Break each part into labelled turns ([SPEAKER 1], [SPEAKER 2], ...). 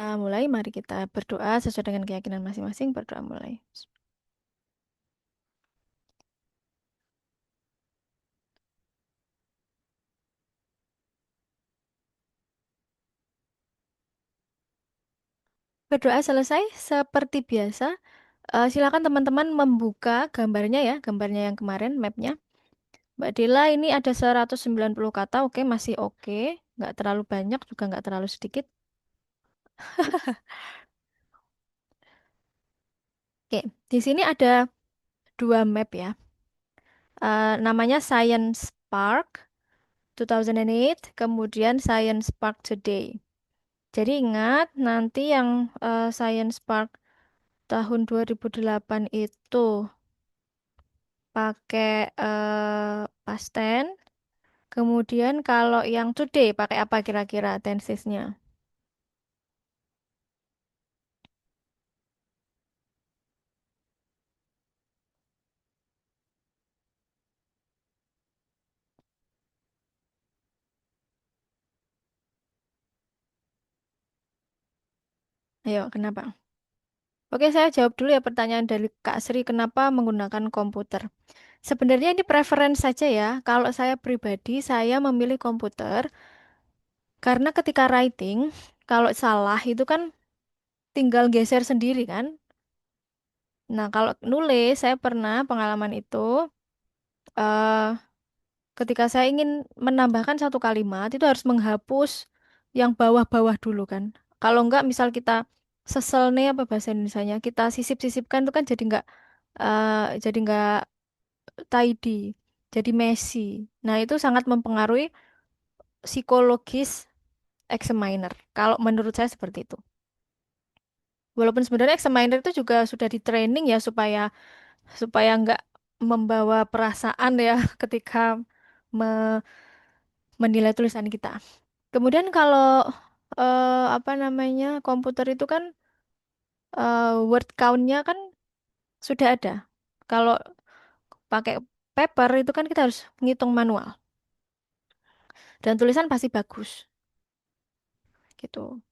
[SPEAKER 1] Mulai, mari kita berdoa sesuai dengan keyakinan masing-masing. Berdoa mulai. Berdoa selesai seperti biasa. Silakan teman-teman membuka gambarnya ya, gambarnya yang kemarin, mapnya. Mbak Dila, ini ada 190 kata, oke, masih oke. Nggak terlalu banyak, juga nggak terlalu sedikit. Oke, di sini ada dua map ya. Namanya Science Park 2008, kemudian Science Park Today. Jadi ingat, nanti yang Science Park tahun 2008 itu pakai pasten. Kemudian kalau yang today pakai apa kira-kira tensesnya? Ayo, kenapa? Oke, saya jawab dulu ya pertanyaan dari Kak Sri, kenapa menggunakan komputer? Sebenarnya ini preference saja ya. Kalau saya pribadi, saya memilih komputer karena ketika writing, kalau salah itu kan tinggal geser sendiri kan. Nah, kalau nulis, saya pernah pengalaman itu, eh ketika saya ingin menambahkan satu kalimat, itu harus menghapus yang bawah-bawah dulu kan. Kalau enggak, misal kita sesel nih apa bahasa Indonesianya, kita sisip-sisipkan itu kan jadi enggak tidy, jadi messy. Nah, itu sangat mempengaruhi psikologis examiner. Kalau menurut saya seperti itu. Walaupun sebenarnya examiner itu juga sudah di training ya supaya supaya nggak membawa perasaan ya ketika me- menilai tulisan kita. Kemudian kalau apa namanya komputer itu kan word countnya kan sudah ada. Kalau pakai paper itu kan kita harus ngitung manual dan tulisan pasti bagus gitu.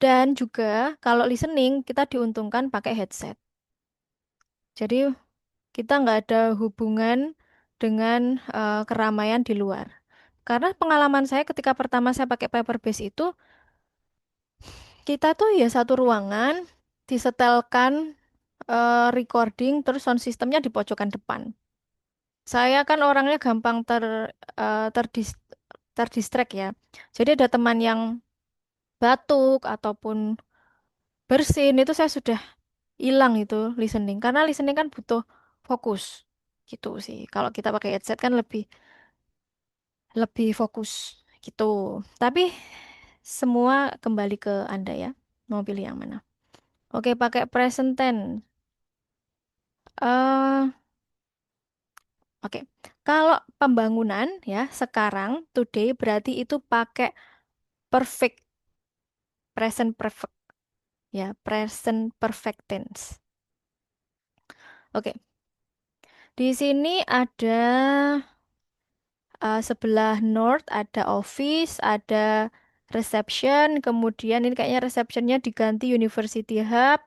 [SPEAKER 1] Dan juga kalau listening kita diuntungkan pakai headset. Jadi kita nggak ada hubungan dengan keramaian di luar. Karena pengalaman saya ketika pertama saya pakai paper base itu, kita tuh ya satu ruangan, disetelkan recording, terus sound systemnya di pojokan depan. Saya kan orangnya gampang eh, terdis, terdistract ya. Jadi ada teman yang batuk ataupun bersin itu saya sudah hilang itu listening. Karena listening kan butuh fokus gitu sih. Kalau kita pakai headset kan lebih lebih fokus gitu. Tapi semua kembali ke Anda ya. Mau pilih yang mana? Oke, pakai present tense. eh oke. Kalau pembangunan ya sekarang today berarti itu pakai perfect, present perfect ya, present perfect tense. Oke. Di sini ada sebelah north ada office, ada reception, kemudian ini kayaknya receptionnya diganti University Hub.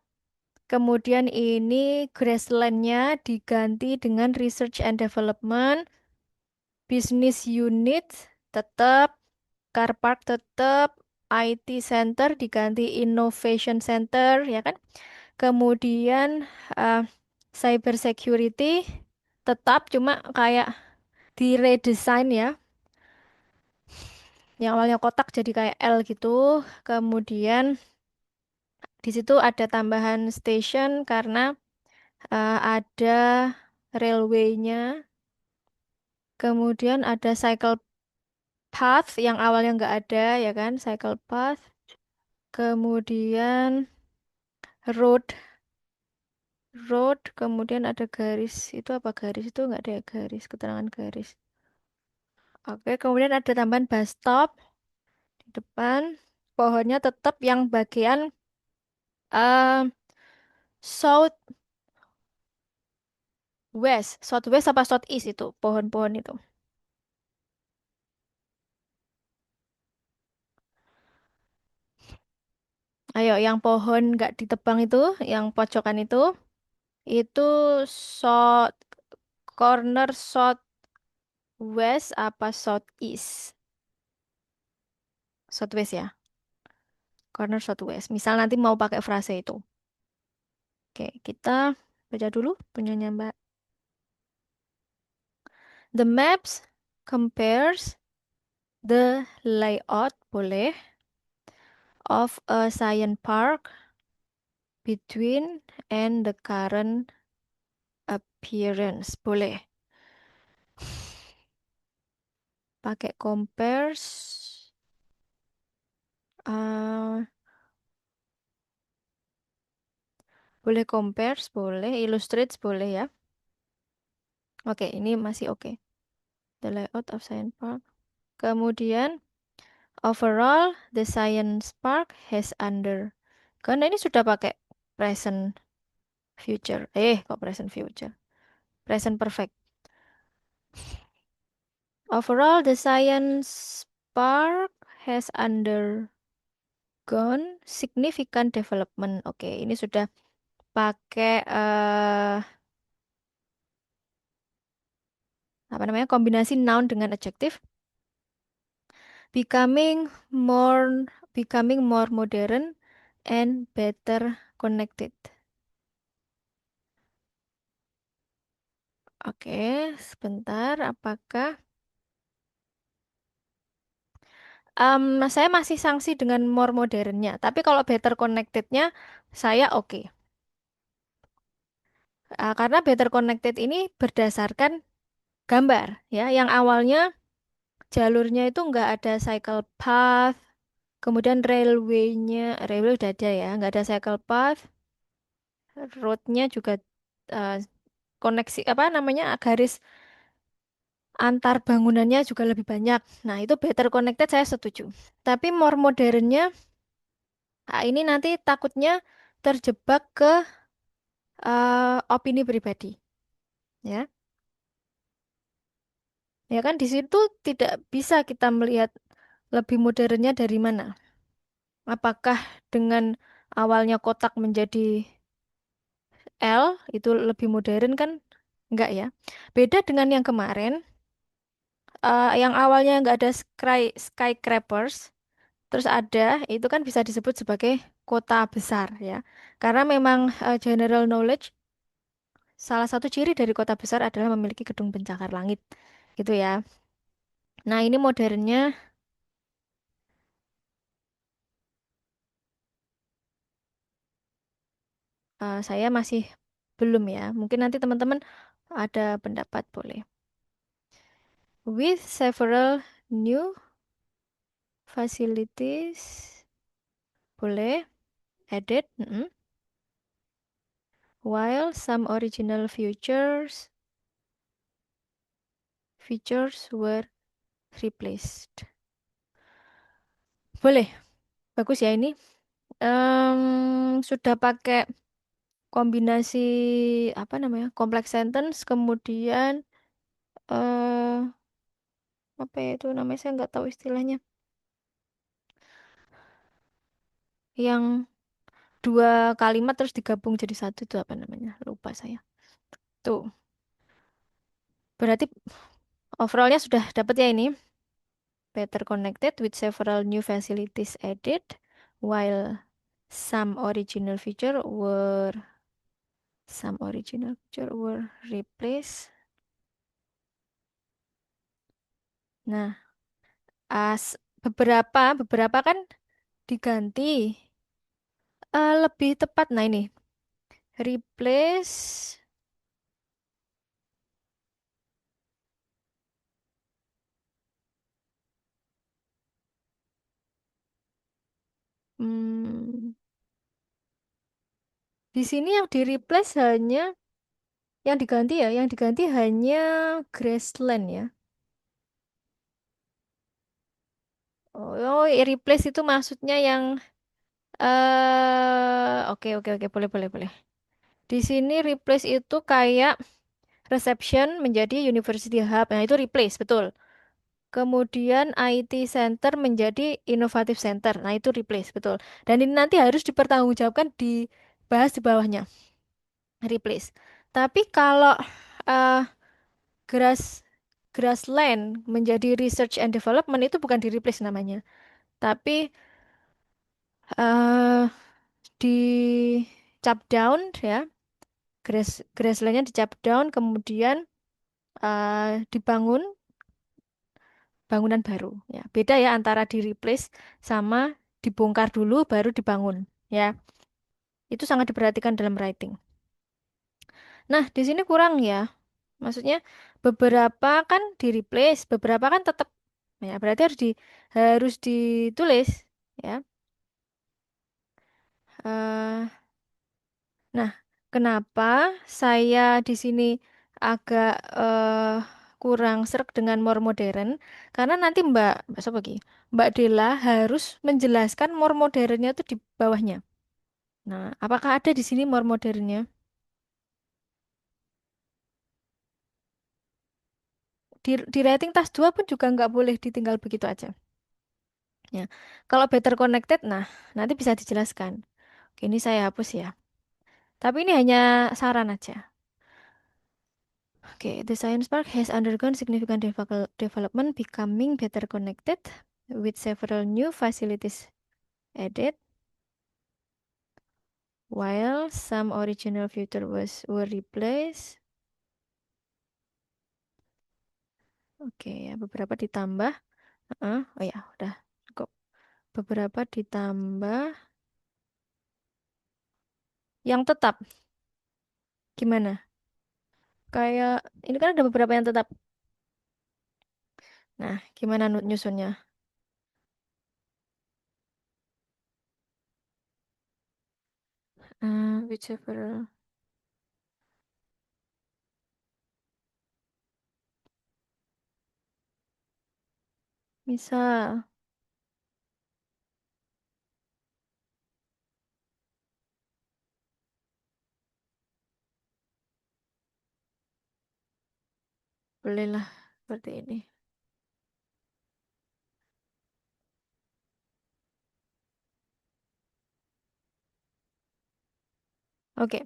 [SPEAKER 1] Kemudian ini Graceland-nya diganti dengan Research and Development, Business Unit tetap, Car Park tetap, IT Center diganti Innovation Center, ya kan? Kemudian eh, Cyber Security tetap cuma kayak di redesign ya, yang awalnya kotak jadi kayak L gitu. Kemudian di situ ada tambahan station karena ada railway-nya. Kemudian ada cycle path yang awalnya nggak ada ya kan, cycle path. Kemudian road, kemudian ada garis. Itu apa garis? Itu nggak ada ya garis, keterangan garis. Oke, kemudian ada tambahan bus stop di depan. Pohonnya tetap yang bagian eh south south west apa south east itu pohon-pohon itu. Ayo, yang pohon nggak ditebang yang pojokan itu south corner south west apa south east? South west ya, corner south west. Misal nanti mau pakai frase itu. Oke, kita baca dulu punyanya Mbak. The maps compares the layout boleh of a science park between and the current appearance boleh. Pakai compares, eh, boleh compares, boleh illustrates, boleh ya. Oke, ini masih oke. The layout of science park. Kemudian overall the science park has under. Karena ini sudah pakai present future. Kok present future? Present perfect. Overall the science park has undergone significant development. Oke, ini sudah pakai apa namanya kombinasi noun dengan adjective. Becoming more becoming more modern and better connected. Oke, sebentar. Apakah saya masih sanksi dengan more modernnya, tapi kalau better connectednya saya oke. Karena better connected ini berdasarkan gambar ya, yang awalnya jalurnya itu nggak ada cycle path, kemudian railway udah ada ya, nggak ada cycle path, roadnya juga eh, koneksi apa namanya garis antar bangunannya juga lebih banyak. Nah, itu better connected saya setuju. Tapi more modernnya, ini nanti takutnya terjebak ke opini pribadi, ya. Ya kan di situ tidak bisa kita melihat lebih modernnya dari mana. Apakah dengan awalnya kotak menjadi L itu lebih modern kan? Enggak ya. Beda dengan yang kemarin, yang awalnya nggak ada skyscrapers, terus ada, itu kan bisa disebut sebagai kota besar ya. Karena memang general knowledge, salah satu ciri dari kota besar adalah memiliki gedung pencakar langit. Gitu ya. Nah, ini modernnya saya masih belum ya. Mungkin nanti teman-teman ada pendapat boleh. With several new facilities boleh added. While some original features were replaced. Boleh, bagus ya ini. Sudah pakai kombinasi apa namanya? Complex sentence, kemudian eh apa ya itu namanya saya nggak tahu istilahnya. Yang dua kalimat terus digabung jadi satu itu apa namanya? Lupa saya. Tuh, berarti overallnya sudah dapat ya ini. Better connected with several new facilities added, while some original feature were replaced. Nah, beberapa kan diganti. Lebih tepat. Nah ini replace. Hmm, di sini yang di replace hanya yang diganti hanya grassland ya. Replace itu maksudnya yang oke oke oke boleh boleh boleh. Di sini replace itu kayak reception menjadi university hub. Nah, itu replace betul. Kemudian IT Center menjadi Innovative Center. Nah, itu replace, betul. Dan ini nanti harus dipertanggungjawabkan, dibahas di bawahnya, replace. Tapi kalau eh, grass grassland menjadi Research and Development itu bukan di replace namanya, tapi eh di cap down ya. Grasslandnya di cap down, kemudian dibangun bangunan baru. Ya, beda ya antara di replace sama dibongkar dulu baru dibangun. Ya, itu sangat diperhatikan dalam writing. Nah, di sini kurang ya. Maksudnya beberapa kan di replace, beberapa kan tetap. Ya, berarti harus ditulis. Ya. Eh, nah, kenapa saya di sini agak kurang serak dengan more modern? Karena nanti Mbak siapa lagi? Mbak Dela harus menjelaskan more modernnya itu di bawahnya. Nah, apakah ada di sini more modernnya? Di rating tas 2 pun juga nggak boleh ditinggal begitu aja. Ya, kalau better connected, nah nanti bisa dijelaskan. Oke, ini saya hapus ya. Tapi ini hanya saran aja. Okay, the science park has undergone significant development, becoming better connected with several new facilities added, while some original features were replaced. Oke, ya, beberapa ditambah. Oh ya, udah cukup. Beberapa ditambah. Yang tetap, gimana? Kayak ini kan ada beberapa yang tetap. Nah, gimana nyusunnya? Whichever. Misal, bolehlah seperti ini. Oke,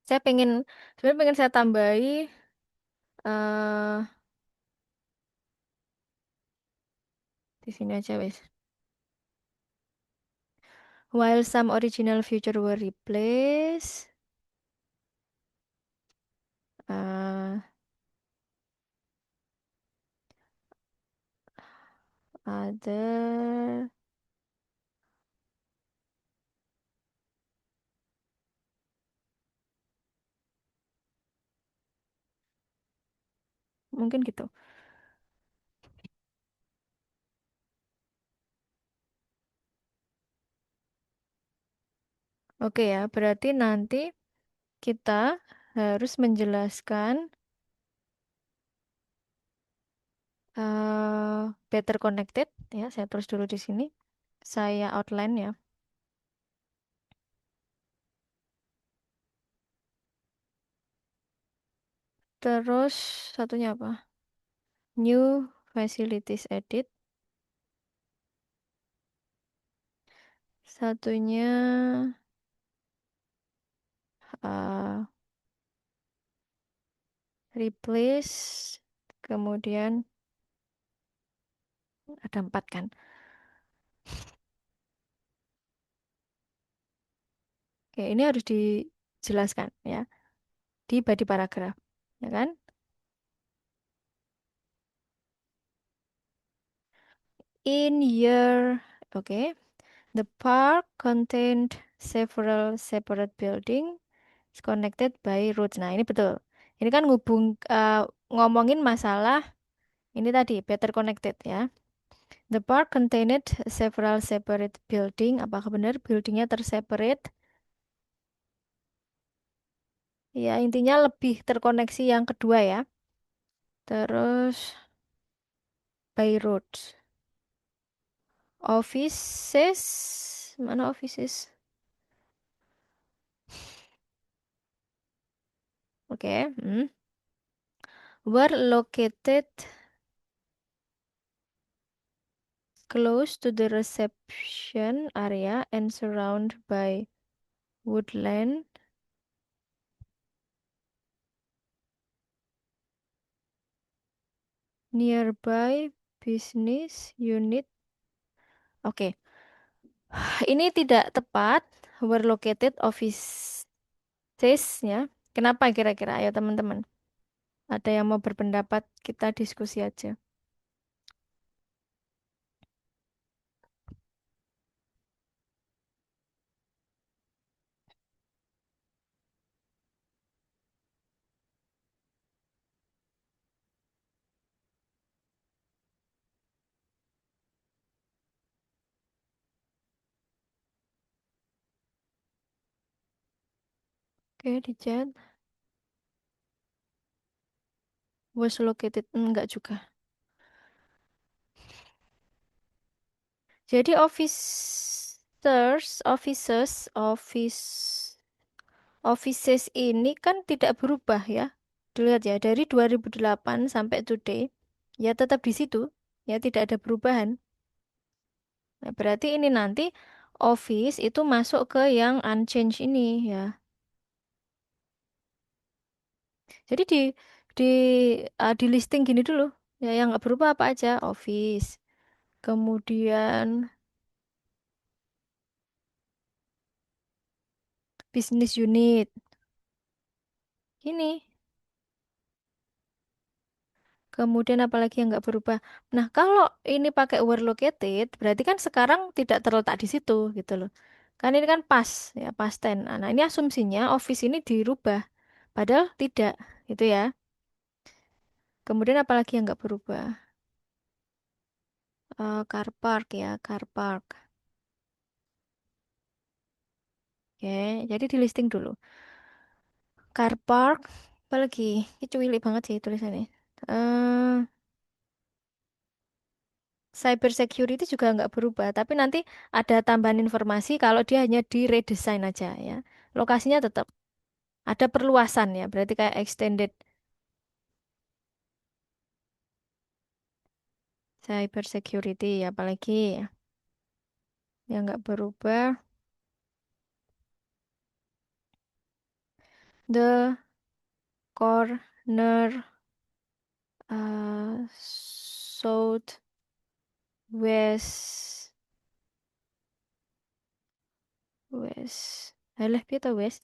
[SPEAKER 1] saya sebenarnya pengen saya tambahi eh di sini aja wes. While some original feature were replaced, uh, other mungkin gitu. Oke ya, berarti nanti kita harus menjelaskan better connected ya. Saya tulis dulu di sini. Saya outline ya. Terus satunya apa? New facilities added. Satunya uh, replace. Kemudian ada 4 kan. Oke, ini harus dijelaskan ya di body paragraph, ya kan? In year, oke. The park contained several separate buildings connected by roads. Nah, ini betul. Ini kan ngomongin masalah ini tadi better connected ya. The park contained several separate building. Apakah benar buildingnya terseparate? Ya, intinya lebih terkoneksi yang kedua ya. Terus by roads. Offices, mana offices? Oke, were located close to the reception area and surrounded by woodland. Nearby business unit. Oke, ini tidak tepat. Were located offices-nya. Kenapa kira-kira? Ayo teman-teman. Ada yang mau berpendapat? Kita diskusi aja. Oke, dicat. Was located. Enggak juga. Jadi offices ini kan tidak berubah ya. Dilihat ya, dari 2008 sampai today, ya tetap di situ. Ya, tidak ada perubahan. Nah, berarti ini nanti office itu masuk ke yang unchanged ini ya. Jadi di di listing gini dulu. Ya, yang nggak berubah apa aja? Office. Kemudian business unit. Ini. Kemudian apalagi yang nggak berubah. Nah, kalau ini pakai were located, berarti kan sekarang tidak terletak di situ gitu loh. Kan ini kan pas ya, past tense. Nah, ini asumsinya office ini dirubah. Padahal tidak, gitu ya. Kemudian apalagi yang nggak berubah? Car park ya, car park. Oke, jadi di listing dulu. Car park, apalagi? Ini cuili banget sih tulisannya. Eh, Cyber security juga nggak berubah, tapi nanti ada tambahan informasi kalau dia hanya di redesign aja ya. Lokasinya tetap ada perluasan ya, berarti kayak extended cyber security, apalagi ya, yang nggak berubah. The corner south west west. Alah, piye to west?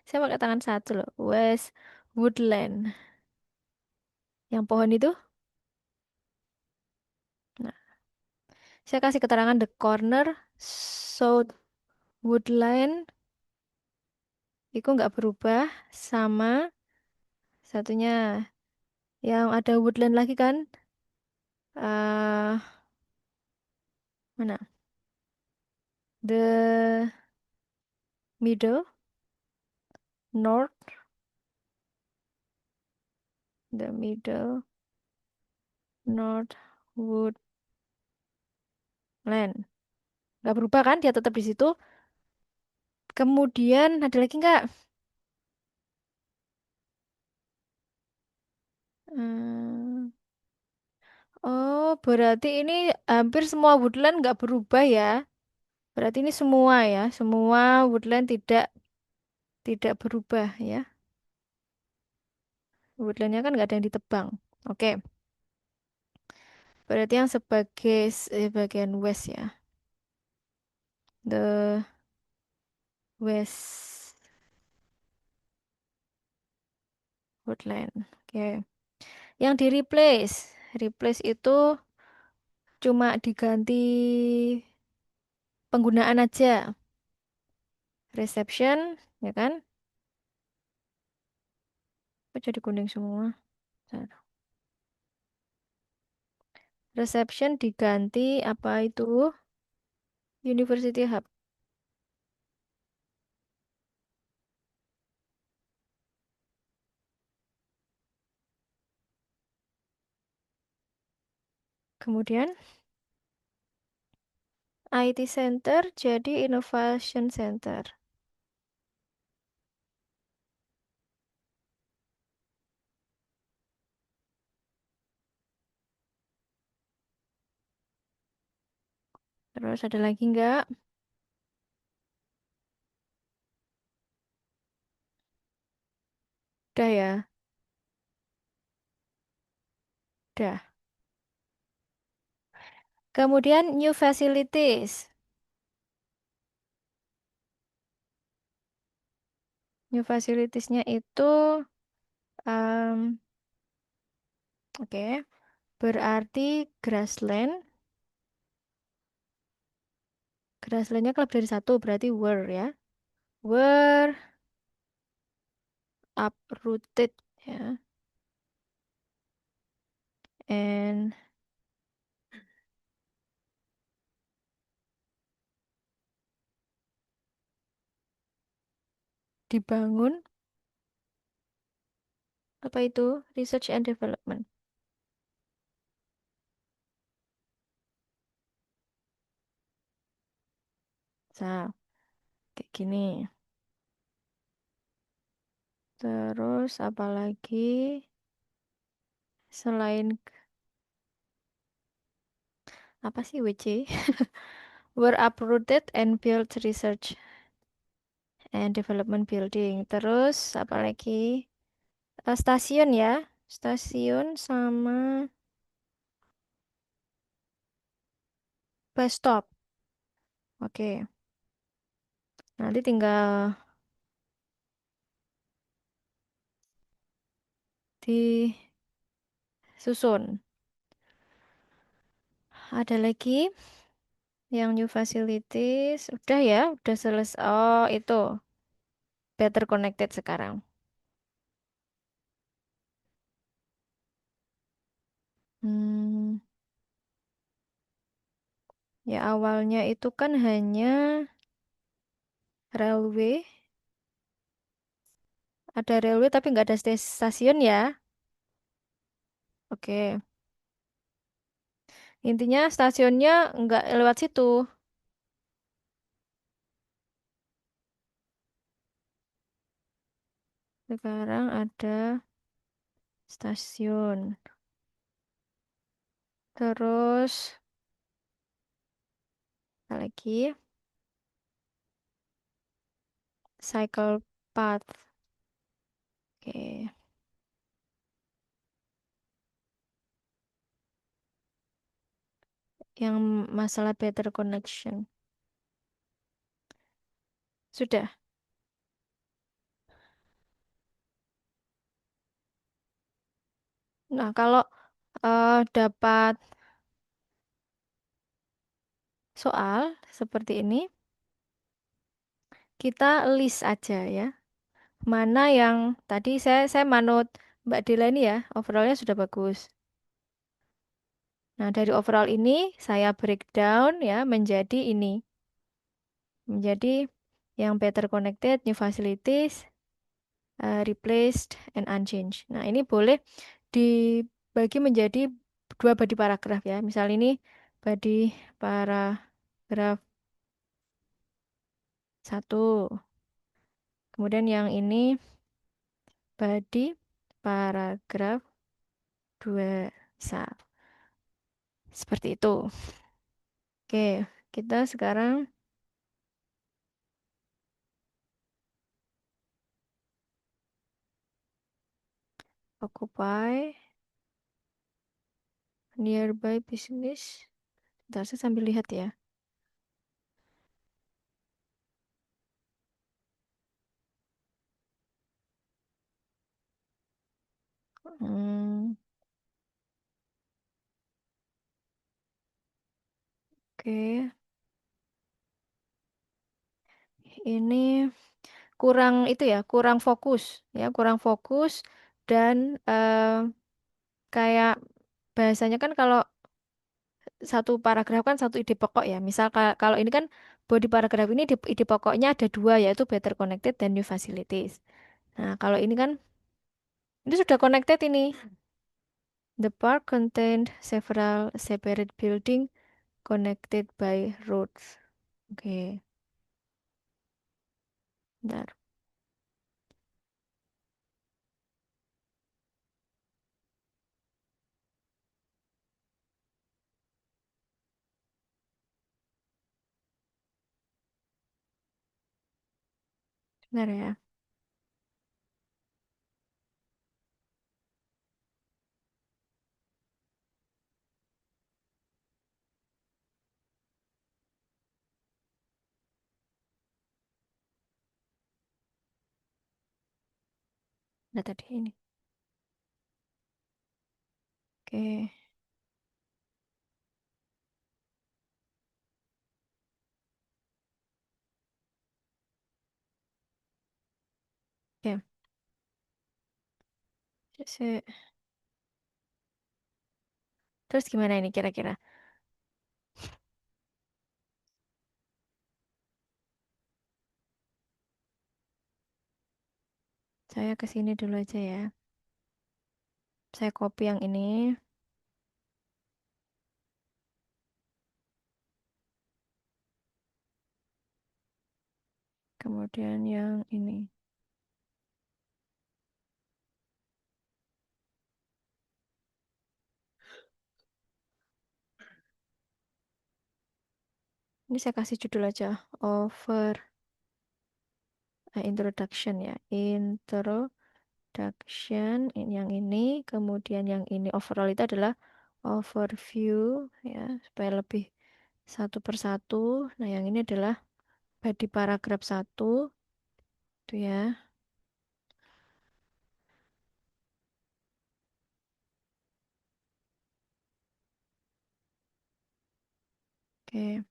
[SPEAKER 1] Saya pakai tangan satu loh. West Woodland. Yang pohon itu? Nah, saya kasih keterangan the corner south woodland itu nggak berubah sama satunya yang ada woodland lagi kan? eh Mana? The middle, north, the middle, north woodland. Nggak berubah kan? Dia tetap di situ. Kemudian ada lagi nggak? Hmm, oh, berarti ini hampir semua woodland nggak berubah ya? Berarti ini semua ya, semua woodland tidak berubah ya. Woodlandnya kan nggak ada yang ditebang. Oke, berarti yang bagian west ya. The west woodland. Oke. Yang di replace itu cuma diganti penggunaan aja. Reception, ya kan? Kok jadi kuning semua? Bentar. Reception diganti apa itu? University Hub. Kemudian IT Center jadi Innovation Center. Terus ada lagi nggak? Udah ya, udah. Kemudian new facilities. New facilitiesnya itu, em, oke, berarti grassland. Grasslandnya kalau dari satu berarti were ya. Were uprooted ya. And dibangun, apa itu? Research and development. Nah, kayak gini. Terus apa lagi selain apa sih WC? Were uprooted and built research and development building. Terus apa lagi? Stasiun ya. Stasiun sama bus stop. Oke. Nanti tinggal disusun. Ada lagi yang new facilities. Udah ya, udah selesai. Oh, itu better connected sekarang. Hmm, ya awalnya itu kan hanya railway. Ada railway tapi nggak ada stasiun ya. Oke. Intinya stasiunnya nggak lewat situ. Sekarang ada stasiun. Terus apa lagi? Cycle path. Oke. Yang masalah better connection. Sudah. Nah, kalau dapat soal seperti ini, kita list aja ya. Mana yang tadi saya manut Mbak Dila ini ya, overallnya sudah bagus. Nah, dari overall ini saya breakdown ya menjadi ini. Menjadi yang better connected, new facilities, replaced, and unchanged. Nah, ini boleh dibagi menjadi dua body paragraf ya. Misal ini body paragraf satu. Kemudian yang ini body paragraf dua. Seperti itu. Oke, kita sekarang occupy nearby business. Bentar, saya sambil lihat ya. Hmm, oke, ini kurang itu ya, kurang fokus ya, kurang fokus dan kayak bahasanya kan kalau satu paragraf kan satu ide pokok ya. Misal kalau ini kan body paragraf ini ide pokoknya ada dua yaitu better connected dan new facilities. Nah, kalau ini kan ini sudah connected ini. The park contained several separate buildings connected by roads. Oke, bentar. Benar ya. Nah tadi ini. Oke. Oke. Se- Terus gimana ini kira-kira? Saya ke sini dulu aja ya. Saya copy yang ini. Kemudian yang ini. Ini saya kasih judul aja. Over introduction ya. Yang ini. Kemudian yang ini. Overall itu adalah overview ya. Supaya lebih satu persatu. Nah yang ini adalah body paragraf satu. Itu ya. Oke.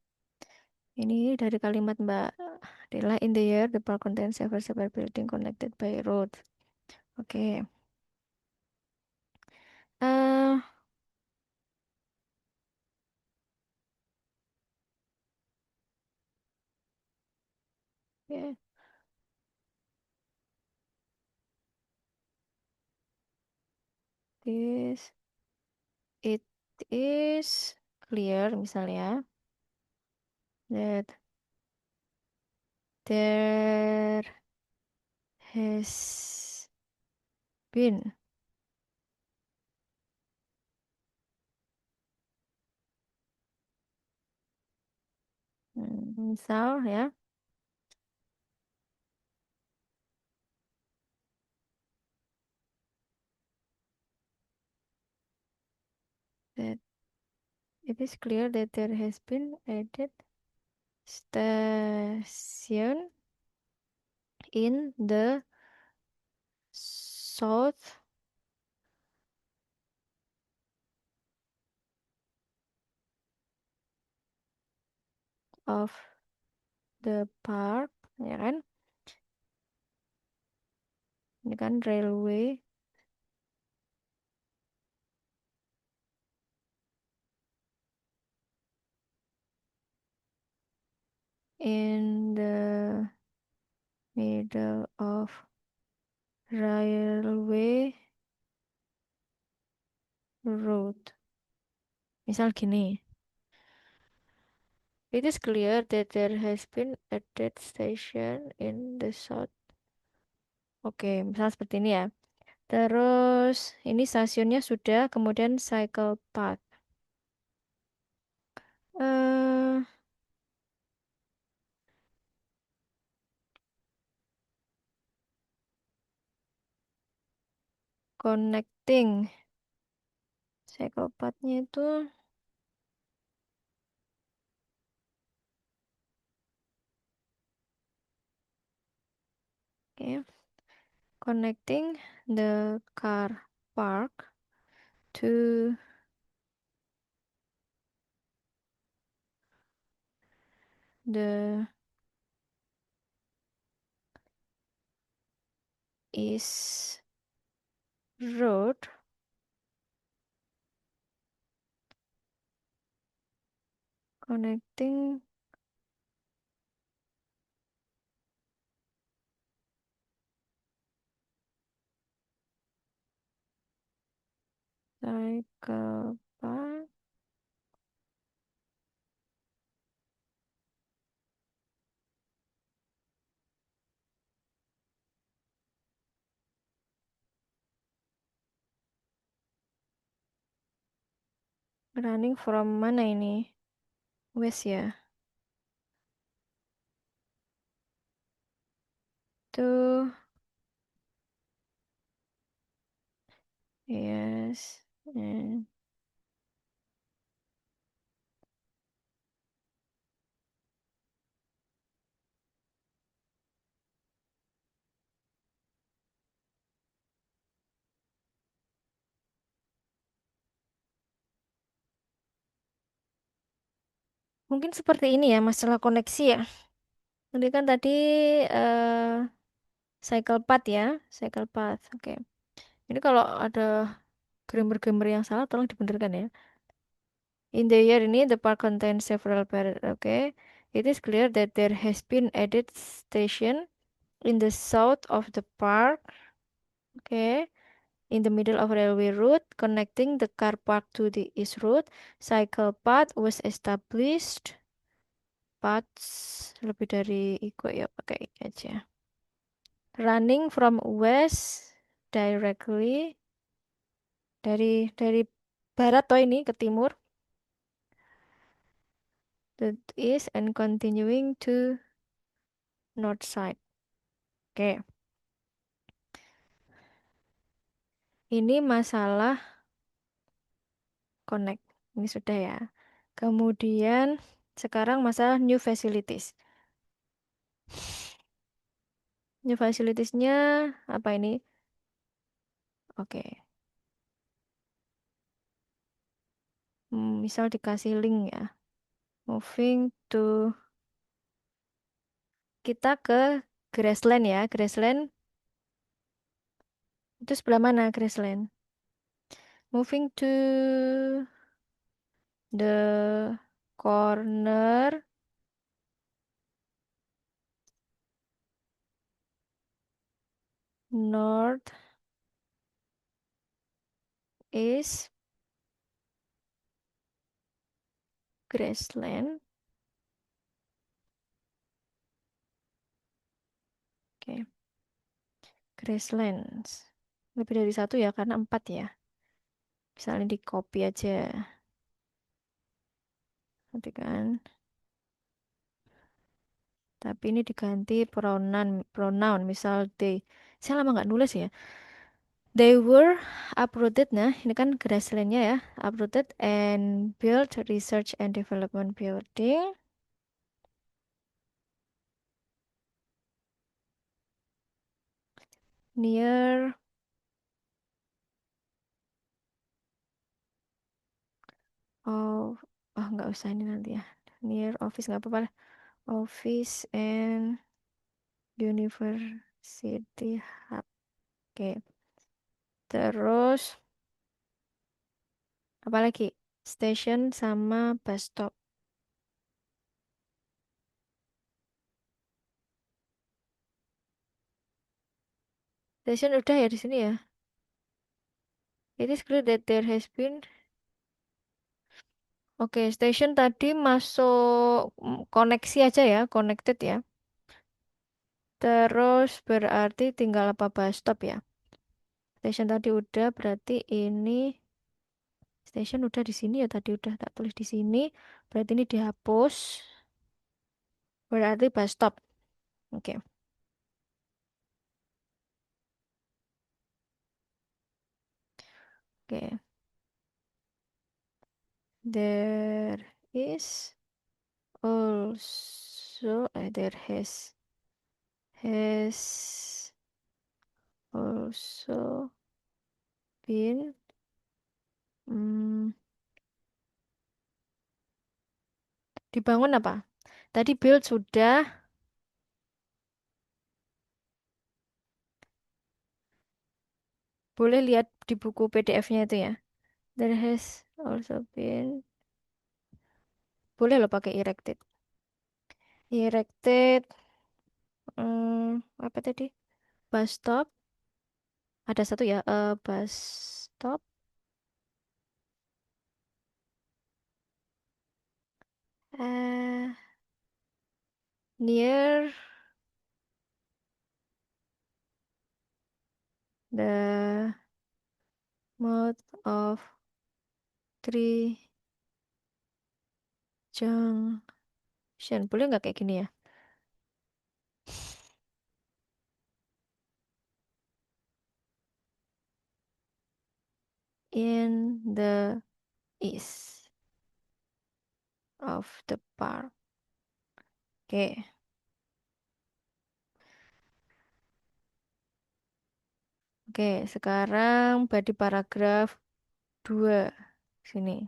[SPEAKER 1] Ini dari kalimat Mbak adalah in the year the park contains several building connected by road. Oke. Eh, ya, this it is clear misalnya that there has been misal ya that it is clear that there has been added station in the south of the park ya kan ini kan railway in the middle of railway road. Misal gini, it is clear that there has been a dead station in the south. Oke, misal seperti ini ya. Terus ini stasiunnya sudah, kemudian cycle path. Eh, connecting cycle pathnya itu, oke, connecting the car park to the east road. Connecting, cycle path, running from mana ini? West ya. To Yes. And mungkin seperti ini ya masalah koneksi ya. Ini kan tadi eh cycle path ya, cycle path. Oke. Ini kalau ada grammar-grammar yang salah tolong dibenarkan ya. In the year ini the park contains several okay. It is clear that there has been added station in the south of the park. Okay. In the middle of railway route connecting the car park to the east route, cycle path was established. Paths lebih dari ikut ya pakai ini aja. Running from west directly dari barat toh ini ke timur, the east and continuing to north side. Oke, ini masalah connect. Ini sudah ya. Kemudian sekarang masalah new facilities. New facilitiesnya apa ini? Oke, misal dikasih link ya. Moving to kita ke Graceland ya. Graceland itu sebelah mana Graceland? Moving to the corner north is Graceland. Oke, Gracelands. Lebih dari satu ya, karena empat ya. Misalnya di copy aja. Nanti kan. Tapi ini diganti pronoun. Misal they. Saya lama nggak nulis ya. They were uprooted. Nah, ini kan Gracelandnya ya. Uprooted and built research and development building near. Oh, oh nggak usah ini nanti ya. Near office nggak apa-apa lah. Office and University Hub. Oke. Terus apa lagi? Station sama bus stop. Station udah ya di sini ya. It is clear that there has been. Oke, station tadi masuk koneksi aja ya, connected ya. Terus berarti tinggal apa bus stop ya. Station tadi udah, berarti ini station udah di sini ya tadi udah tak tulis di sini. Berarti ini dihapus. Berarti bus stop. Oke. Oke. There is also there has also been hmm, dibangun apa? Tadi build sudah, boleh lihat di buku PDF-nya itu ya. There has also been, boleh loh pakai erected. Erected, apa tadi? Bus stop, ada satu ya, bus stop, eh near the mouth of Three Junction. Boleh nggak kayak gini ya? in the east of the park. Oke, oke. Sekarang body paragraf 2. Sini.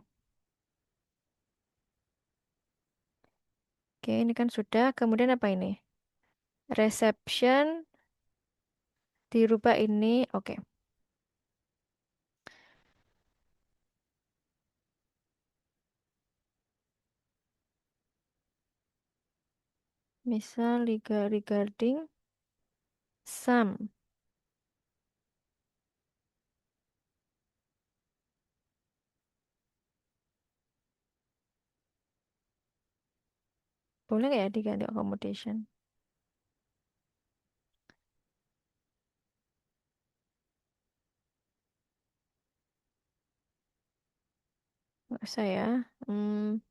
[SPEAKER 1] Oke, ini kan sudah. Kemudian apa ini? Reception dirubah ini. Oke. Misal regarding some. Boleh nggak ya diganti accommodation? Nggak usah ya. Hmm,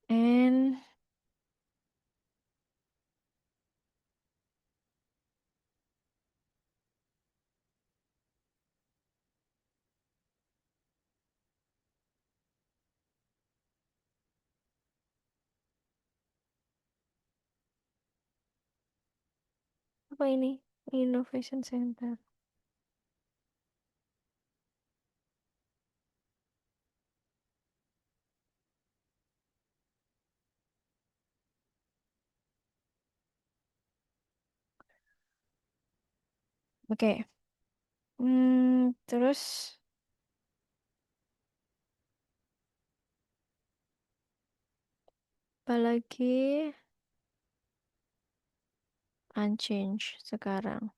[SPEAKER 1] and apa ini? Innovation Center. Oke. Terus apalagi unchanged sekarang.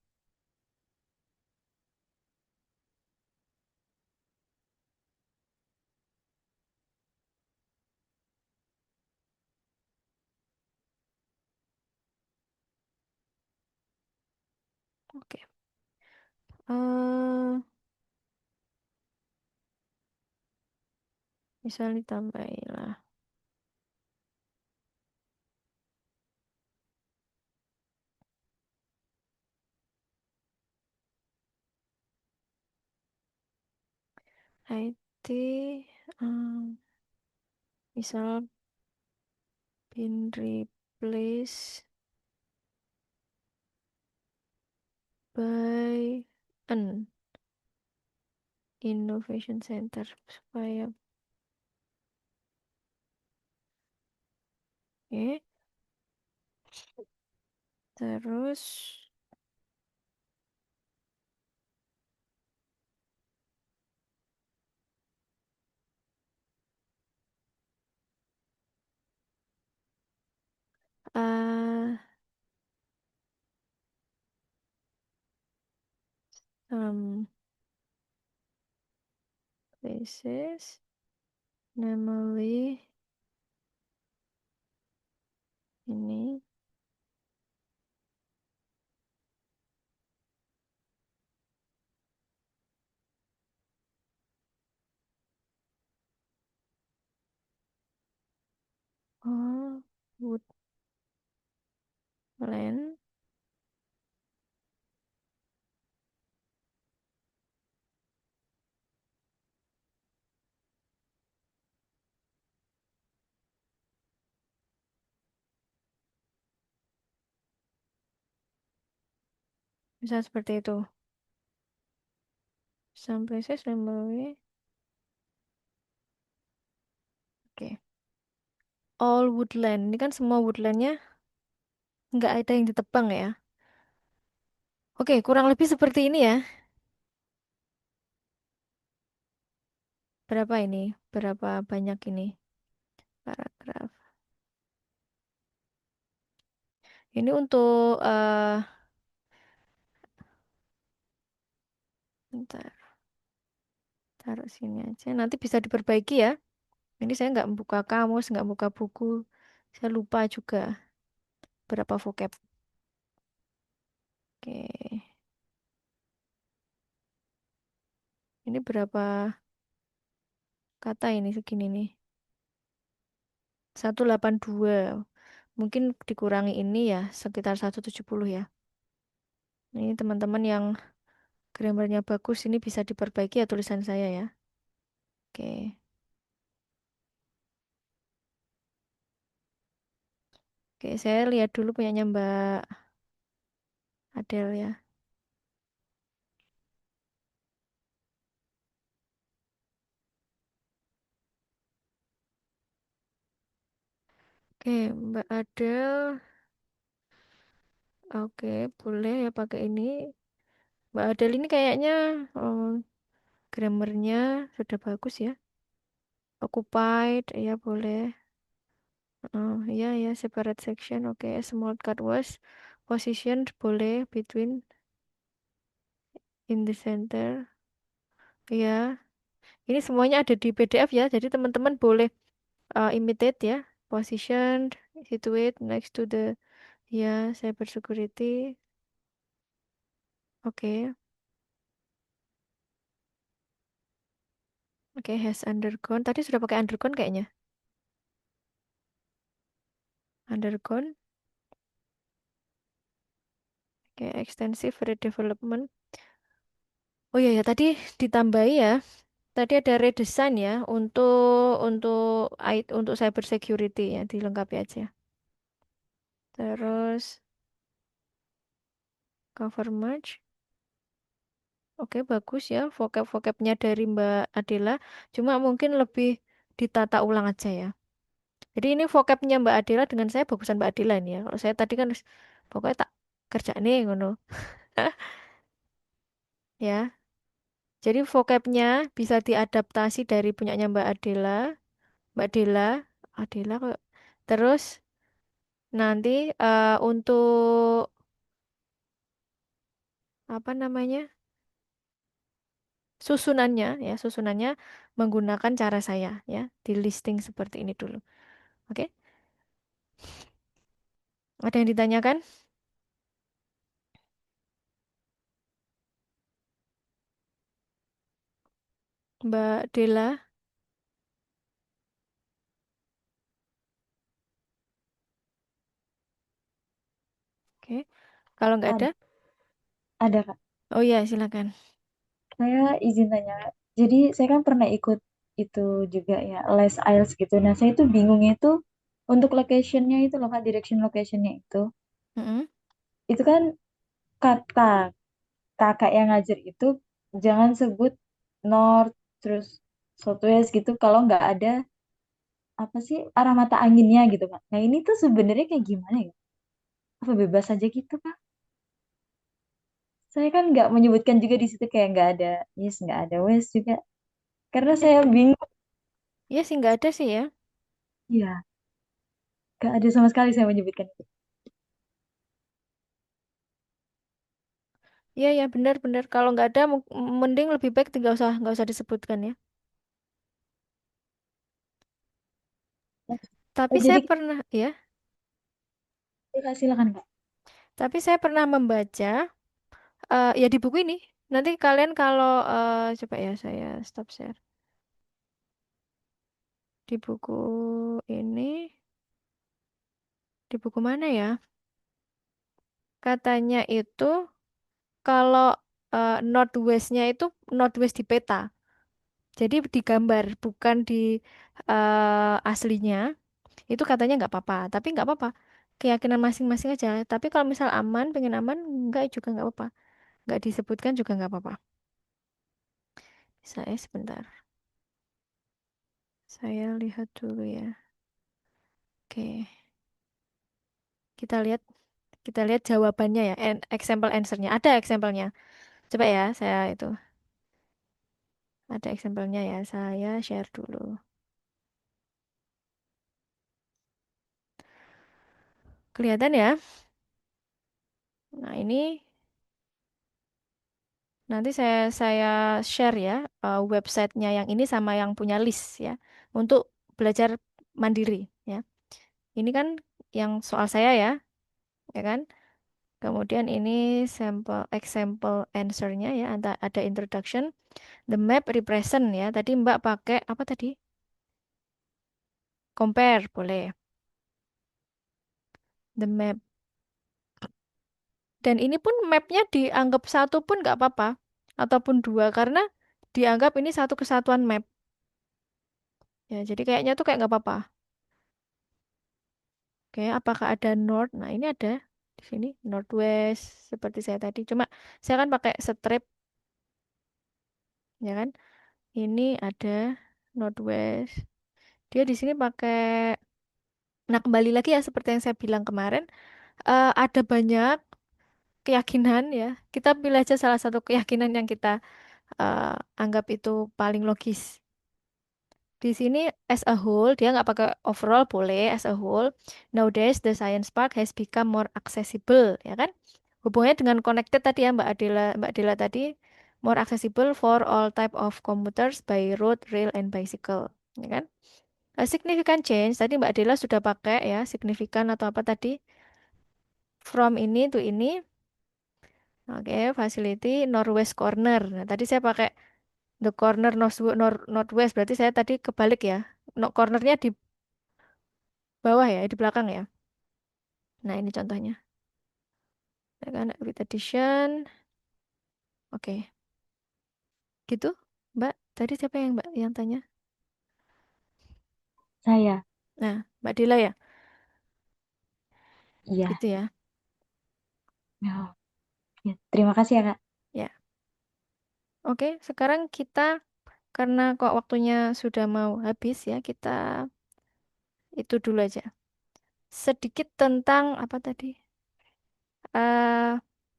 [SPEAKER 1] Oke. eh Misal ditambahin lah. IT misal been replaced by an innovation center supaya oke. Terus uh, some places namely ini all woodland bisa seperti itu. Some places namely oke. All woodland ini kan semua woodlandnya nggak ada yang ditebang ya. Oke, kurang lebih seperti ini ya. Berapa ini? Berapa banyak ini paragraf? Ini untuk bentar, taruh sini aja. Nanti bisa diperbaiki ya. Ini saya nggak buka kamus, nggak buka buku. Saya lupa juga berapa vocab. Oke, ini berapa kata ini segini nih? 182. Mungkin dikurangi ini ya, sekitar 170 ya. Ini teman-teman yang grammarnya bagus, ini bisa diperbaiki ya tulisan saya ya. Oke, oke, saya lihat dulu punyanya Mbak Adele ya. Oke, Mbak Adele. Oke, boleh ya pakai ini. Mbak Adele ini kayaknya oh, grammarnya sudah bagus ya. Occupied, ya boleh. Oh, ya ya separate section. Oke, small cut was positioned boleh between in the center. Ya, ini semuanya ada di PDF ya. Jadi teman-teman boleh imitate ya. Positioned, situate next to the ya cyber security. Oke, oke has undergone. Tadi sudah pakai undergone kayaknya. Undergone. Oke, extensive redevelopment. Oh iya ya, tadi ditambahi ya. Tadi ada redesign ya untuk untuk cyber security ya, dilengkapi aja. Terus cover merge. Oke, bagus ya vocab-vocabnya dari Mbak Adela. Cuma mungkin lebih ditata ulang aja ya. Jadi ini vocabnya Mbak Adela dengan saya bagusan Mbak Adela ini ya. Kalau saya tadi kan pokoknya tak kerja nih ngono. Ya. Jadi vocabnya bisa diadaptasi dari punyanya Mbak Adela. Mbak Dela, Adela kok. Terus nanti untuk apa namanya susunannya ya susunannya menggunakan cara saya ya di listing seperti ini dulu. Oke, ada yang ditanyakan, Mbak Dela? Oke, kalau nggak ada,
[SPEAKER 2] Ada, ada Kak.
[SPEAKER 1] oh ya silakan.
[SPEAKER 2] Saya izin tanya. Jadi saya kan pernah ikut itu juga ya, les IELTS gitu. Nah, saya itu bingungnya itu untuk locationnya itu loh Kak, direction locationnya
[SPEAKER 1] Mm-mm.
[SPEAKER 2] itu kan kata kakak yang ngajar itu jangan sebut north terus southwest gitu kalau nggak ada apa sih arah mata anginnya gitu Kak. Nah, ini tuh sebenarnya kayak gimana ya? Apa bebas aja gitu Kak? Saya kan nggak menyebutkan juga di situ kayak nggak ada east, nggak ada west juga. Karena
[SPEAKER 1] Iya
[SPEAKER 2] saya
[SPEAKER 1] sih,
[SPEAKER 2] bingung.
[SPEAKER 1] iya sih nggak ada sih ya.
[SPEAKER 2] Ya, nggak ada sama sekali saya menyebutkan itu.
[SPEAKER 1] Iya ya benar-benar. Kalau nggak ada, mending lebih baik nggak usah disebutkan ya. Tapi
[SPEAKER 2] Oh,
[SPEAKER 1] saya
[SPEAKER 2] jadi
[SPEAKER 1] pernah ya,
[SPEAKER 2] kita silakan Kak.
[SPEAKER 1] tapi saya pernah membaca ya di buku ini. Nanti kalian kalau coba ya saya stop share di buku ini, di buku mana ya? Katanya itu kalau northwestnya itu northwest di peta. Jadi digambar bukan di aslinya. Itu katanya nggak apa-apa. Tapi nggak apa-apa. Keyakinan masing-masing aja. Tapi kalau misal aman, pengen aman, nggak juga nggak apa-apa. Nggak disebutkan juga nggak apa-apa. Saya sebentar. Saya lihat dulu ya. Oke, kita lihat kita lihat jawabannya ya. Example answernya. Ada example-nya. Coba ya, saya itu. Ada example-nya ya. Saya share dulu. Kelihatan ya? Nah, ini nanti saya share ya websitenya yang ini sama yang punya list ya untuk belajar mandiri ya. Ini kan yang soal saya ya kan. Kemudian ini sampel example answer-nya ya, ada introduction, the map represent ya. Tadi Mbak pakai apa tadi? Compare boleh. The map. Dan ini pun mapnya dianggap satu pun nggak apa-apa, ataupun dua karena dianggap ini satu kesatuan map. Ya, jadi kayaknya tuh kayak nggak apa-apa. Oke, apakah ada north? Nah, ini ada di sini northwest seperti saya tadi. Cuma saya kan pakai strip, ya kan? Ini ada northwest. Dia di sini pakai. Nah, kembali lagi ya seperti yang saya bilang kemarin, ada banyak keyakinan ya. Kita pilih aja salah satu keyakinan yang kita eh, anggap itu paling logis. Di sini as a whole, dia nggak pakai overall boleh as a whole. Nowadays the science park has become more accessible, ya kan? Hubungannya dengan connected tadi ya Mbak Dela tadi, more accessible for all type of commuters by road, rail, and bicycle, ya kan? A significant change tadi Mbak Dela sudah pakai ya, signifikan atau apa tadi? From ini to ini, oke, facility northwest corner. Nah, tadi saya pakai the corner northwest, berarti saya tadi kebalik ya. No, cornernya di bawah ya, di belakang ya. Nah, ini contohnya. Ya kan, with addition. Oke, gitu. Mbak, tadi siapa yang Mbak yang tanya?
[SPEAKER 2] Saya,
[SPEAKER 1] Nah, Mbak Dila ya,
[SPEAKER 2] iya.
[SPEAKER 1] gitu ya.
[SPEAKER 2] Oh, ya. Terima kasih ya, Kak.
[SPEAKER 1] Ya, oke. Sekarang kita karena kok waktunya sudah mau habis ya, kita itu dulu aja. Sedikit tentang apa tadi?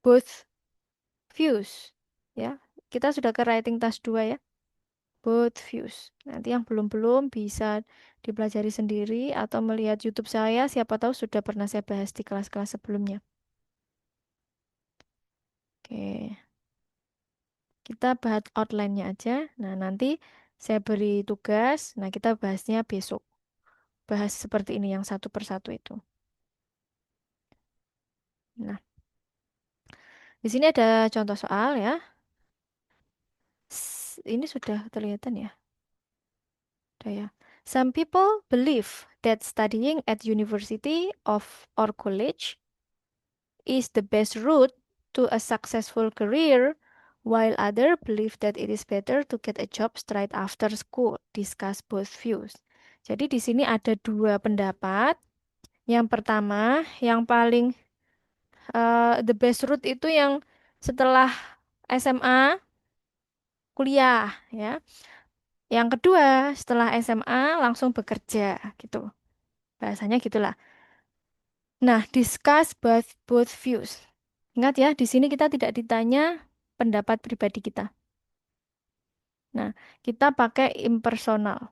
[SPEAKER 1] Both views. Ya, kita sudah ke writing task 2 ya. Both views. Nanti yang belum-belum bisa dipelajari sendiri atau melihat YouTube saya, siapa tahu sudah pernah saya bahas di kelas-kelas sebelumnya. Oke, kita bahas outline-nya aja. Nah, nanti saya beri tugas. Nah, kita bahasnya besok. Bahas seperti ini yang satu persatu itu. Nah, di sini ada contoh soal ya. Ini sudah kelihatan ya. Udah ya. Some people believe that studying at university of or college is the best route to a successful career, while others believe that it is better to get a job straight after school. Discuss both views. Jadi di sini ada dua pendapat. Yang pertama, yang paling the best route itu yang setelah SMA kuliah ya. Yang kedua, setelah SMA langsung bekerja gitu. Bahasanya gitulah. Nah, discuss both views. Ingat ya, di sini kita tidak ditanya pendapat pribadi kita. Nah, kita pakai impersonal.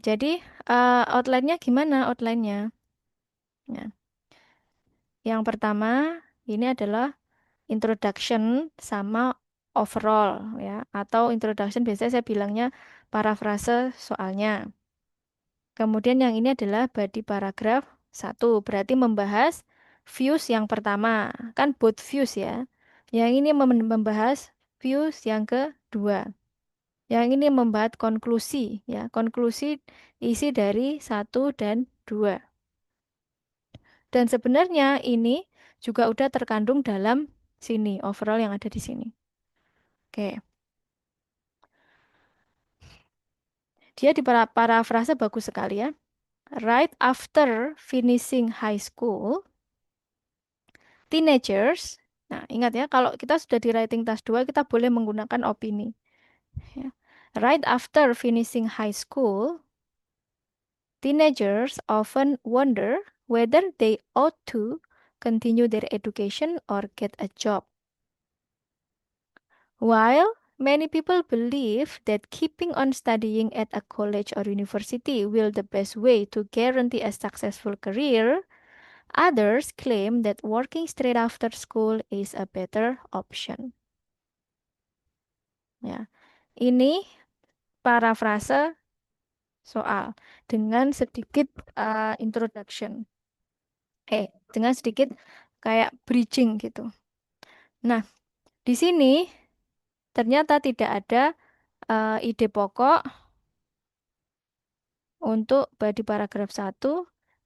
[SPEAKER 1] Jadi, outline-nya gimana outline-nya? Nah, yang pertama, ini adalah introduction sama overall ya. Atau introduction biasanya saya bilangnya parafrase soalnya. Kemudian yang ini adalah body paragraph satu, berarti membahas views yang pertama, kan both views ya. Yang ini membahas views yang kedua. Yang ini membahas konklusi ya, konklusi isi dari satu dan dua. Dan sebenarnya ini juga udah terkandung dalam sini, overall yang ada di sini. Oke, dia di parafrase bagus sekali ya. Right after finishing high school, teenagers, nah ingat ya, kalau kita sudah di writing task 2, kita boleh menggunakan opini. Ya. Right after finishing high school, teenagers often wonder whether they ought to continue their education or get a job. While many people believe that keeping on studying at a college or university will the best way to guarantee a successful career, Others claim that working straight after school is a better option. Ya, ini parafrase soal dengan sedikit introduction. Dengan sedikit kayak bridging gitu. Nah, di sini ternyata tidak ada ide pokok untuk body paragraf 1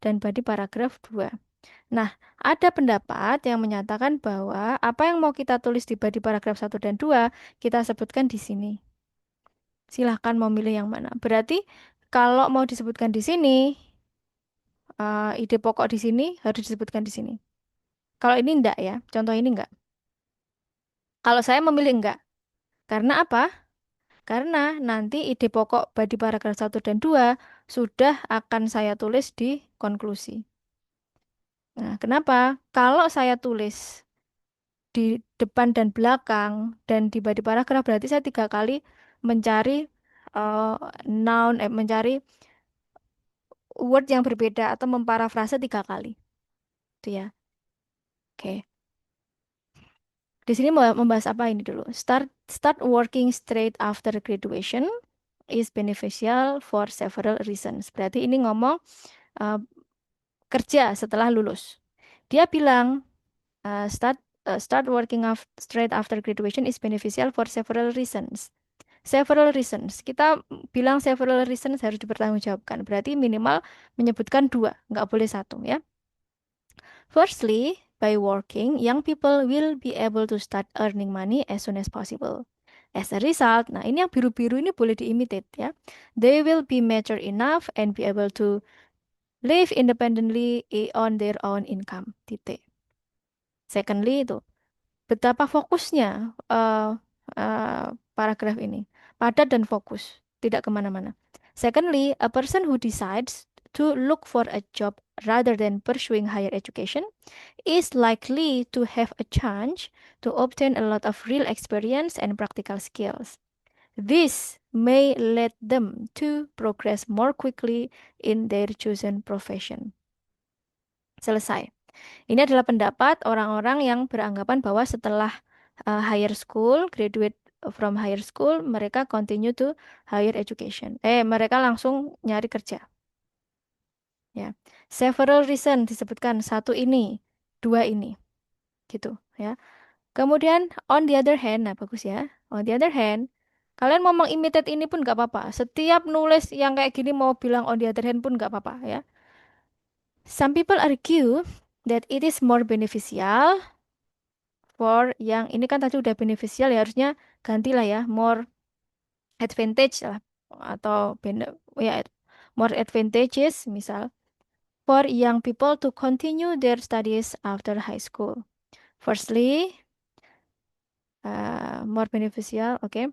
[SPEAKER 1] dan body paragraf 2. Nah, ada pendapat yang menyatakan bahwa apa yang mau kita tulis di body paragraf 1 dan 2 kita sebutkan di sini. Silahkan mau milih yang mana. Berarti kalau mau disebutkan di sini, ide pokok di sini harus disebutkan di sini. Kalau ini enggak ya, contoh ini enggak. Kalau saya memilih enggak. Karena apa? Karena nanti ide pokok body paragraf 1 dan 2 sudah akan saya tulis di konklusi. Nah, kenapa? Kalau saya tulis di depan dan belakang dan di body paragraf berarti saya 3 kali mencari eh, mencari word yang berbeda atau memparafrase 3 kali. Itu ya. Oke. Di sini mau membahas apa ini dulu? Start working straight after graduation is beneficial for several reasons. Berarti ini ngomong eh, kerja setelah lulus. Dia bilang start working straight after graduation is beneficial for several reasons. Several reasons. Kita bilang several reasons harus dipertanggungjawabkan. Berarti minimal menyebutkan 2, nggak boleh 1 ya. Firstly, by working, young people will be able to start earning money as soon as possible. As a result, nah ini yang biru-biru ini boleh diimitate ya. They will be mature enough and be able to live independently on their own income. Titik. Secondly itu betapa fokusnya paragraf ini. Padat dan fokus, tidak kemana-mana. Secondly, a person who decides to look for a job rather than pursuing higher education is likely to have a chance to obtain a lot of real experience and practical skills. This may lead them to progress more quickly in their chosen profession. Selesai. Ini adalah pendapat orang-orang yang beranggapan bahwa setelah higher school, graduate from higher school, mereka continue to higher education. Mereka langsung nyari kerja. Ya, several reason disebutkan 1 ini, 2 ini, gitu ya. Kemudian on the other hand, nah bagus ya. On the other hand, kalian mau mengimitate ini pun nggak apa-apa. Setiap nulis yang kayak gini mau bilang on the other hand pun nggak apa-apa ya. Some people argue that it is more beneficial for yang ini kan tadi udah beneficial ya harusnya gantilah ya more advantage lah atau ya more advantages misal for young people to continue their studies after high school. Firstly, more beneficial, okay.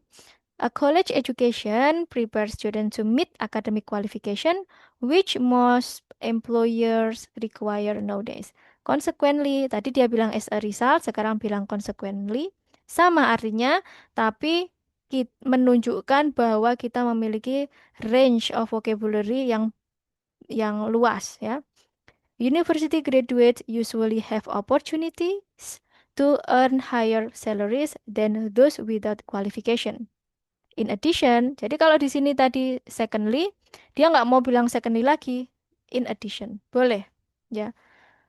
[SPEAKER 1] A college education prepares students to meet academic qualification, which most employers require nowadays. Consequently, tadi dia bilang as a result, sekarang bilang consequently. Sama artinya, tapi menunjukkan bahwa kita memiliki range of vocabulary yang luas ya. University graduates usually have opportunities to earn higher salaries than those without qualification. In addition, jadi kalau di sini tadi secondly, dia nggak mau bilang secondly lagi. In addition, boleh. Ya,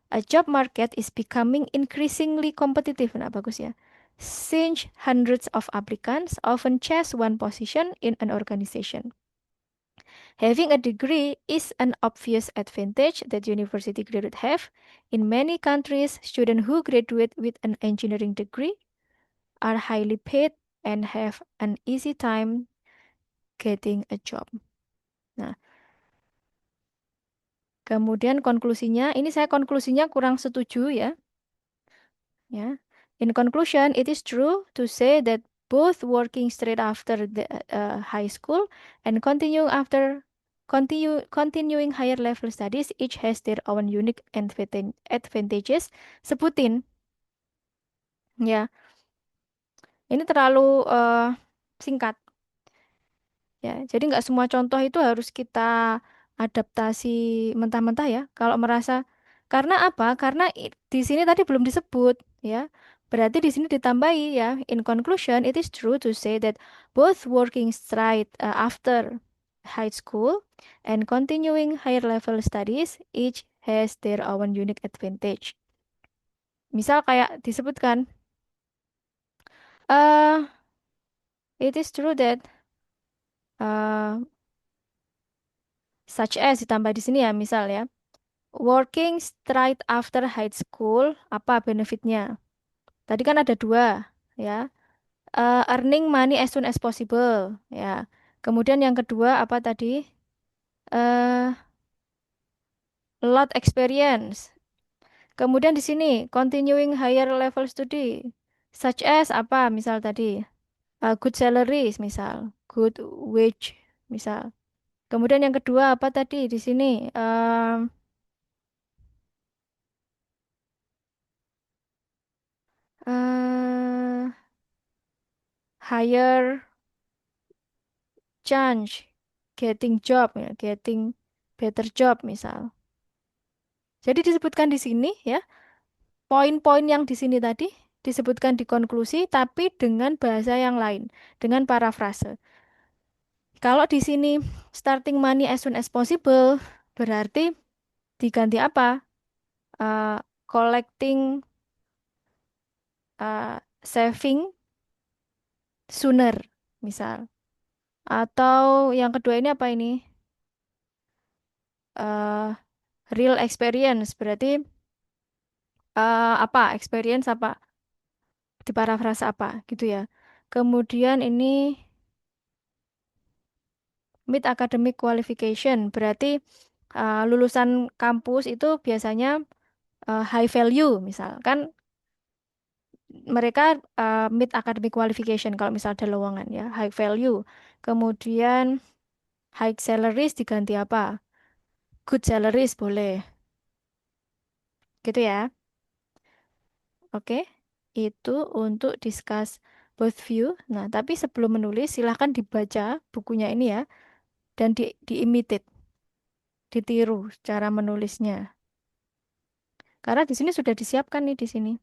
[SPEAKER 1] a job market is becoming increasingly competitive. Nah, bagus ya. Since hundreds of applicants often chase one position in an organization. Having a degree is an obvious advantage that university graduates have. In many countries, students who graduate with an engineering degree are highly paid and have an easy time getting a job. Nah, kemudian konklusinya, ini saya konklusinya kurang setuju ya. Ya. In conclusion, it is true to say that both working straight after the high school and continuing higher level studies each has their own unique advantages. Sebutin ya. Ini terlalu singkat ya. Jadi nggak semua contoh itu harus kita adaptasi mentah-mentah ya. Kalau merasa Karena apa? Karena di sini tadi belum disebut, ya. Berarti di sini ditambahi ya. In conclusion, it is true to say that both working straight after high school and continuing higher level studies each has their own unique advantage. Misal kayak disebutkan, uh, it is true that uh, such as ditambah di sini ya, misal ya. Working straight after high school, apa benefitnya? Tadi kan ada dua, ya. Earning money as soon as possible, ya. Kemudian yang kedua apa tadi? Eh, Lot experience. Kemudian di sini continuing higher level study, such as apa? Misal tadi, good salaries, misal, good wage, misal. Kemudian yang kedua apa tadi di sini? Eh, Higher chance getting job, ya, getting better job, misal. Jadi disebutkan di sini ya. Poin-poin yang di sini tadi disebutkan di konklusi, tapi dengan bahasa yang lain, dengan parafrase. Kalau di sini starting money as soon as possible, berarti diganti apa? Uh, Collecting saving sooner, misal. Atau yang kedua ini apa ini? Uh, Real experience, berarti apa? Experience apa? Di parafrase apa, gitu ya. Kemudian ini meet academic qualification, berarti lulusan kampus itu biasanya high value, misalkan mereka meet academic qualification kalau misal ada lowongan ya, high value. Kemudian high salaries diganti apa? Good salaries boleh, gitu ya. Oke, itu untuk discuss both view. Nah, tapi sebelum menulis silahkan dibaca bukunya ini ya dan di-imitate, ditiru cara menulisnya. Karena di sini sudah disiapkan nih di sini.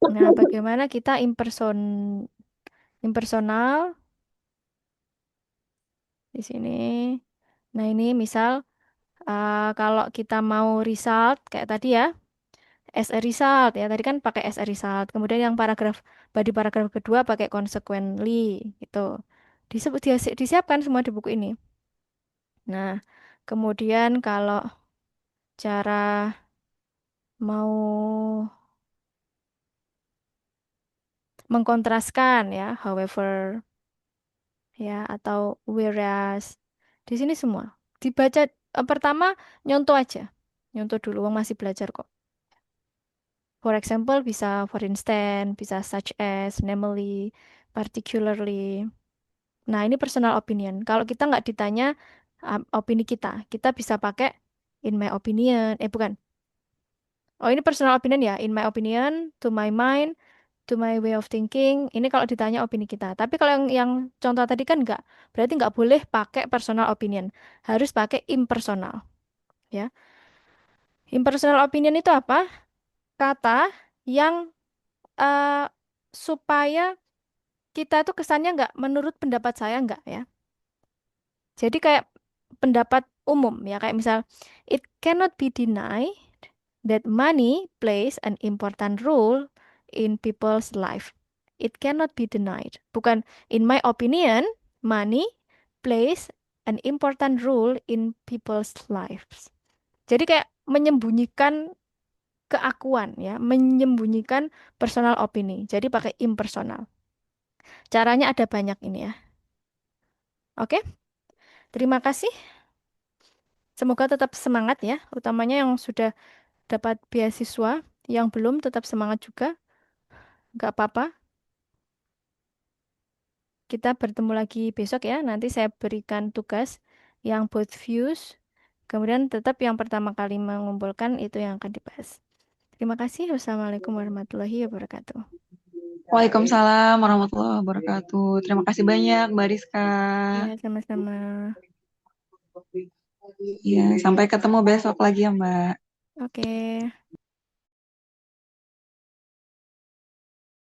[SPEAKER 1] Nah, bagaimana kita impersonal di sini. Nah, ini misal kalau kita mau result kayak tadi ya, as a result ya. Tadi kan pakai as a result. Kemudian yang paragraf body paragraf kedua pakai consequently gitu. Disiapkan semua di buku ini. Nah, kemudian kalau cara mau mengkontraskan ya, however ya atau whereas di sini semua dibaca pertama nyontoh aja. Nyontoh dulu, wong masih belajar kok. For example, bisa for instance, bisa such as, namely, particularly. Nah, ini personal opinion. Kalau kita nggak ditanya opini kita bisa pakai in my opinion. Bukan. Oh, ini personal opinion ya. In my opinion, to my mind, to my way of thinking. Ini kalau ditanya opini kita. Tapi kalau yang contoh tadi kan nggak. Berarti nggak boleh pakai personal opinion. Harus pakai impersonal. Ya. Impersonal opinion itu apa? Kata yang eh, supaya kita tuh kesannya nggak menurut pendapat saya nggak ya. Jadi kayak pendapat umum ya kayak misal it cannot be denied that money plays an important role in people's life. It cannot be denied. Bukan in my opinion, money plays an important role in people's lives. Jadi kayak menyembunyikan keakuan ya, menyembunyikan personal opini. Jadi pakai impersonal. Caranya ada banyak ini ya. Oke, terima kasih. Semoga tetap semangat ya, utamanya yang sudah dapat beasiswa, yang belum tetap semangat juga. Nggak apa-apa. Kita bertemu lagi besok ya. Nanti saya berikan tugas yang both views. Kemudian tetap yang pertama kali mengumpulkan itu yang akan dibahas. Terima kasih. Wassalamualaikum warahmatullahi wabarakatuh.
[SPEAKER 3] Waalaikumsalam warahmatullahi wabarakatuh. Terima kasih banyak, Mbak Rizka.
[SPEAKER 1] Ya, sama-sama.
[SPEAKER 3] Ya, sampai ketemu besok lagi ya, Mbak.
[SPEAKER 1] Oke.